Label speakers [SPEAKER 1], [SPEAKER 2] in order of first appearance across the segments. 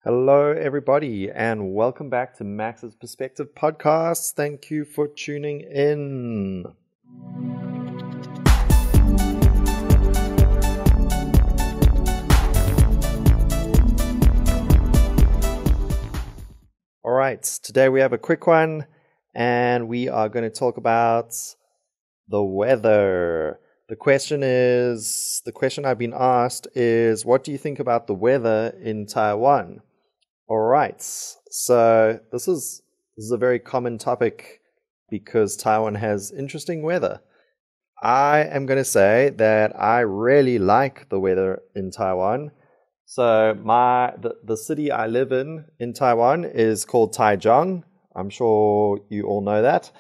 [SPEAKER 1] Hello, everybody, and welcome back to Max's Perspective Podcast. Thank you for tuning in. All right, today we have a quick one, and we are going to talk about the weather. The question I've been asked is, what do you think about the weather in Taiwan? All right, so this is a very common topic because Taiwan has interesting weather. I am going to say that I really like the weather in Taiwan. So the city I live in Taiwan is called Taichung. I'm sure you all know that.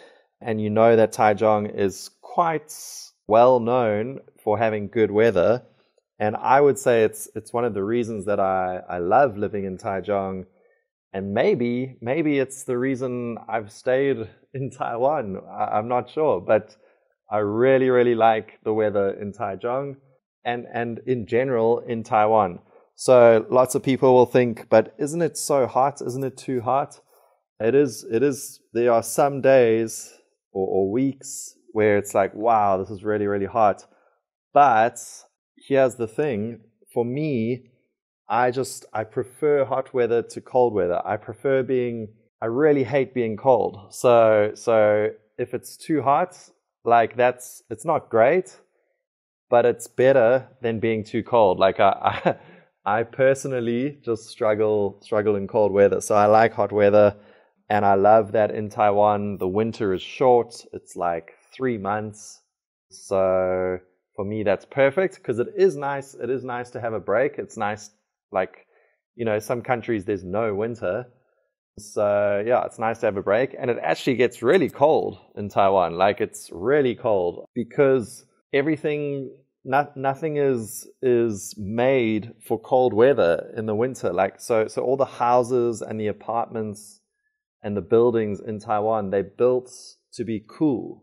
[SPEAKER 1] And you know that Taichung is quite well known for having good weather. And I would say it's one of the reasons that I love living in Taichung. And maybe it's the reason I've stayed in Taiwan. I'm not sure. But I really, really like the weather in Taichung and in general in Taiwan. So lots of people will think, but isn't it so hot? Isn't it too hot? It is. There are some days or weeks where it's like, wow, this is really, really hot. But here's the thing. For me, I prefer hot weather to cold weather. I really hate being cold. So if it's too hot, like it's not great, but it's better than being too cold. Like I personally just struggle in cold weather. So I like hot weather, and I love that in Taiwan the winter is short. It's like 3 months. So for me that's perfect because it is nice to have a break. It's nice, like, some countries there's no winter. So yeah, it's nice to have a break. And it actually gets really cold in Taiwan. Like, it's really cold because nothing is made for cold weather in the winter. Like, so all the houses and the apartments and the buildings in Taiwan, they're built to be cool.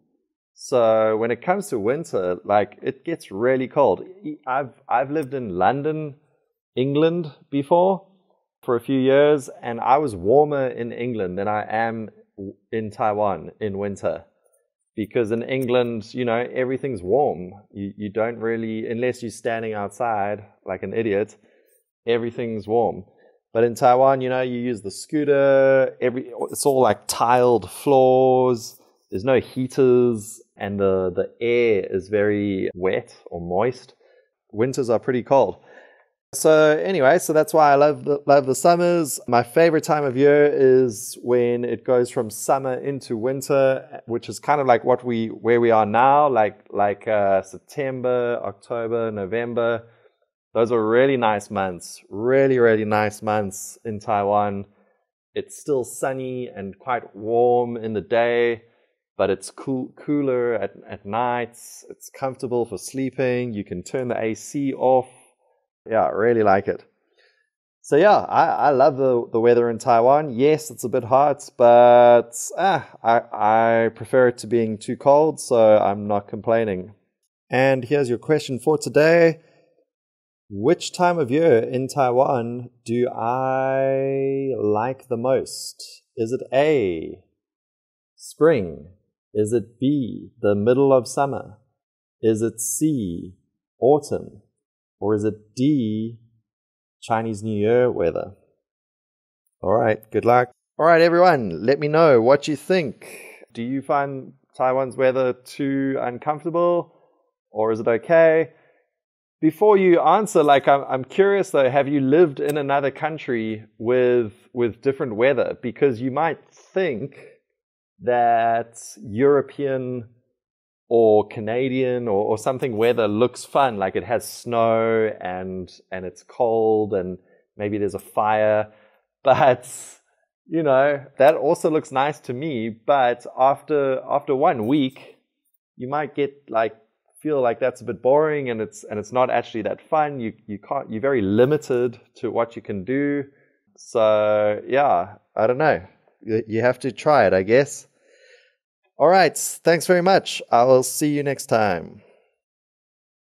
[SPEAKER 1] So when it comes to winter, like, it gets really cold. I've lived in London, England before for a few years, and I was warmer in England than I am in Taiwan in winter. Because in England, everything's warm. You don't really, unless you're standing outside like an idiot, everything's warm. But in Taiwan, you use the scooter, it's all like tiled floors, there's no heaters, and the air is very wet or moist. Winters are pretty cold. So anyway, that's why I love the summers. My favorite time of year is when it goes from summer into winter, which is kind of like where we are now, like September, October, November. Those are really nice months, really, really nice months in Taiwan. It's still sunny and quite warm in the day, but it's cooler at nights. It's comfortable for sleeping. You can turn the AC off. Yeah, I really like it. So yeah, I love the weather in Taiwan. Yes, it's a bit hot, but I prefer it to being too cold, so I'm not complaining. And here's your question for today. Which time of year in Taiwan do I like the most? Is it A, spring? Is it B, the middle of summer? Is it C, autumn? Or is it D, Chinese New Year weather? All right, good luck. All right, everyone, let me know what you think. Do you find Taiwan's weather too uncomfortable, or is it okay? Before you answer, I'm curious though, have you lived in another country with different weather? Because you might think that European or Canadian or something weather looks fun, like it has snow and it's cold and maybe there's a fire. But, that also looks nice to me. But after 1 week, you might feel like that's a bit boring and it's not actually that fun. You're very limited to what you can do. So yeah, I don't know. You have to try it, I guess. All right, thanks very much. I will see you next time.